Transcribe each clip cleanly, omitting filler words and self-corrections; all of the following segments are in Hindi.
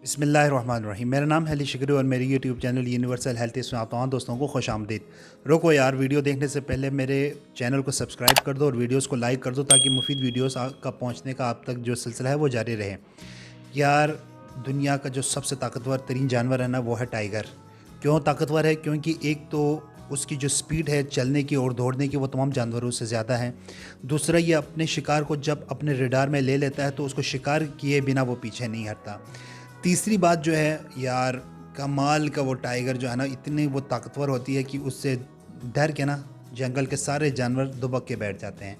बिस्मिल्लाहिर्रहमानिर्रहीम। मेरा नाम है अली शिकरी और मेरी यूट्यूब चैनल यूनिवर्सल हेल्थ इसमें आप तमाम दोस्तों को खुश आमदीद। रुको यार, वीडियो देखने से पहले मेरे चैनल को सब्सक्राइब कर दो और वीडियोस को लाइक कर दो ताकि मुफीद वीडियोस का पहुंचने का आप तक जो सिलसिला है वो जारी रहे। यार, दुनिया का जो सबसे ताकतवर तरीन जानवर है ना, वो है टाइगर। क्यों ताकतवर है? क्योंकि एक तो उसकी जो स्पीड है चलने की और दौड़ने की वो तमाम जानवरों से ज़्यादा है। दूसरा, ये अपने शिकार को जब अपने रडार में ले लेता है तो उसको शिकार किए बिना वो पीछे नहीं हटता। तीसरी बात जो है यार, कमाल का वो टाइगर जो है ना, इतनी वो ताकतवर होती है कि उससे डर के ना जंगल के सारे जानवर दुबक के बैठ जाते हैं।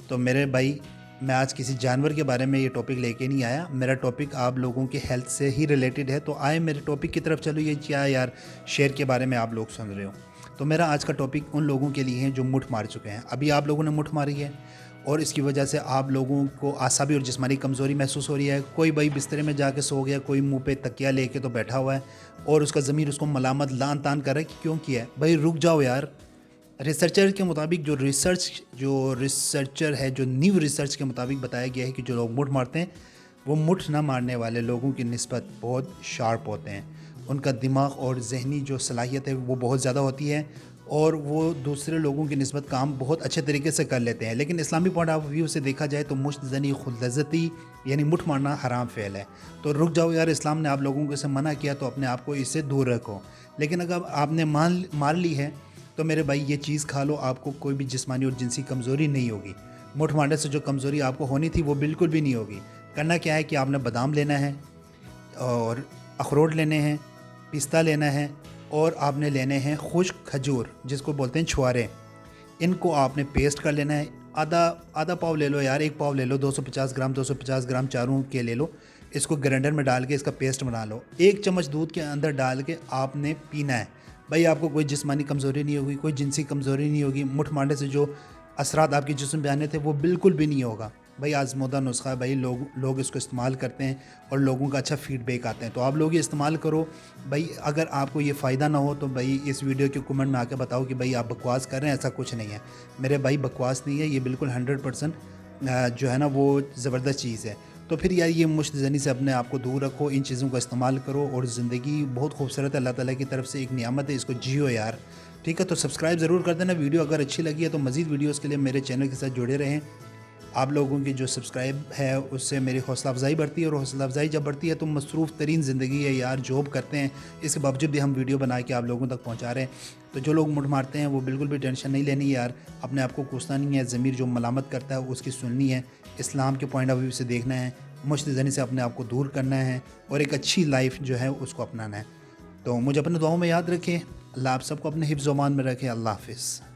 तो मेरे भाई, मैं आज किसी जानवर के बारे में ये टॉपिक लेके नहीं आया। मेरा टॉपिक आप लोगों के हेल्थ से ही रिलेटेड है। तो आए मेरे टॉपिक की तरफ चलो। ये क्या यार, शेर के बारे में आप लोग सुन रहे हो। तो मेरा आज का टॉपिक उन लोगों के लिए है जो मुठ मार चुके हैं। अभी आप लोगों ने मुठ मारी है और इसकी वजह से आप लोगों को आसाबी और जिस्मानी कमज़ोरी महसूस हो रही है। कोई भाई बिस्तर में जाके सो गया, कोई मुंह पे तकिया लेके तो बैठा हुआ है और उसका ज़मीर उसको मलामत लान तान कर रहा है कि क्यों किया है। भाई रुक जाओ यार। रिसर्चर के मुताबिक जो रिसर्चर है, जो न्यू रिसर्च के मुताबिक बताया गया है कि जो लोग मुठ मारते हैं वो मुठ ना मारने वाले लोगों की निस्बत बहुत शार्प होते हैं। उनका दिमाग और जहनी जो सलाहियत है वो बहुत ज़्यादा होती है और वो दूसरे लोगों की निस्बत काम बहुत अच्छे तरीके से कर लेते हैं। लेकिन इस्लामी पॉइंट ऑफ व्यू से देखा जाए तो मुश्तज़नी खुदलज़्ज़ती यानी मुठ मारना हराम फ़ेल है। तो रुक जाओ यार, इस्लाम ने आप लोगों को इसे मना किया तो अपने आप को इससे दूर रखो। लेकिन अगर आपने मान ली है तो मेरे भाई ये चीज़ खा लो, आपको कोई भी जिस्मानी और जिनसी कमज़ोरी नहीं होगी। मुठ मारने से जो कमज़ोरी आपको होनी थी वो बिल्कुल भी नहीं होगी। करना क्या है कि आपने बादाम लेना है और अखरोट लेने हैं, पिस्ता लेना है और आपने लेने हैं खुश्क खजूर जिसको बोलते हैं छुआरे। इनको आपने पेस्ट कर लेना है। आधा आधा पाव ले लो यार, एक पाव ले लो, 250 ग्राम चारों के ले लो। इसको ग्राइंडर में डाल के इसका पेस्ट बना लो। 1 चम्मच दूध के अंदर डाल के आपने पीना है। भाई आपको कोई जिस्मानी कमज़ोरी नहीं होगी, कोई जिनसी कमज़ोरी नहीं होगी। मुठ मारने से जो असरात आपके जिस्म पे आने थे वो बिल्कुल भी नहीं होगा। भाई आज़मूदा नुस्खा है भाई, लोग इसको इस्तेमाल करते हैं और लोगों का अच्छा फ़ीडबैक आते हैं। तो आप लोग ये इस्तेमाल करो। भाई अगर आपको ये फ़ायदा ना हो तो भाई इस वीडियो के कमेंट में आके बताओ कि भाई आप बकवास कर रहे हैं। ऐसा कुछ नहीं है मेरे भाई, बकवास नहीं है, ये बिल्कुल 100% जो है ना वो ज़बरदस्त चीज़ है। तो फिर यार ये मुश्तज़नी से अपने आप को दूर रखो, इन चीज़ों का इस्तेमाल करो और ज़िंदगी बहुत खूबसूरत है, अल्लाह ताला की तरफ से एक नियामत है, इसको जियो यार। ठीक है, तो सब्सक्राइब ज़रूर कर देना। वीडियो अगर अच्छी लगी है तो मज़ीद वीडियोज़ के लिए मेरे चैनल के साथ जुड़े रहें। आप लोगों की जो सब्सक्राइब है उससे मेरी हौसला अफ़ज़ाई बढ़ती है और हौसला अफ़ज़ाई जब बढ़ती है तो मसरूफ़ तरीन ज़िंदगी है यार, जॉब करते हैं, इसके बावजूद भी हम वीडियो बना के आप लोगों तक पहुंचा रहे हैं। तो जो लोग मुठ मारते हैं वो बिल्कुल भी टेंशन नहीं लेनी यार, अपने आप को कोसना नहीं है। ज़मीर जो मलामत करता है उसकी सुननी है, इस्लाम के पॉइंट ऑफ व्यू से देखना है, मुश्तज़नी से अपने आप को दूर करना है और एक अच्छी लाइफ जो है उसको अपनाना है। तो मुझे अपने दुआओं में याद रखें। अल्लाह आप सबको अपने हिफ्ज़-ओ-मान में रखे। अल्लाह हाफ़िज़।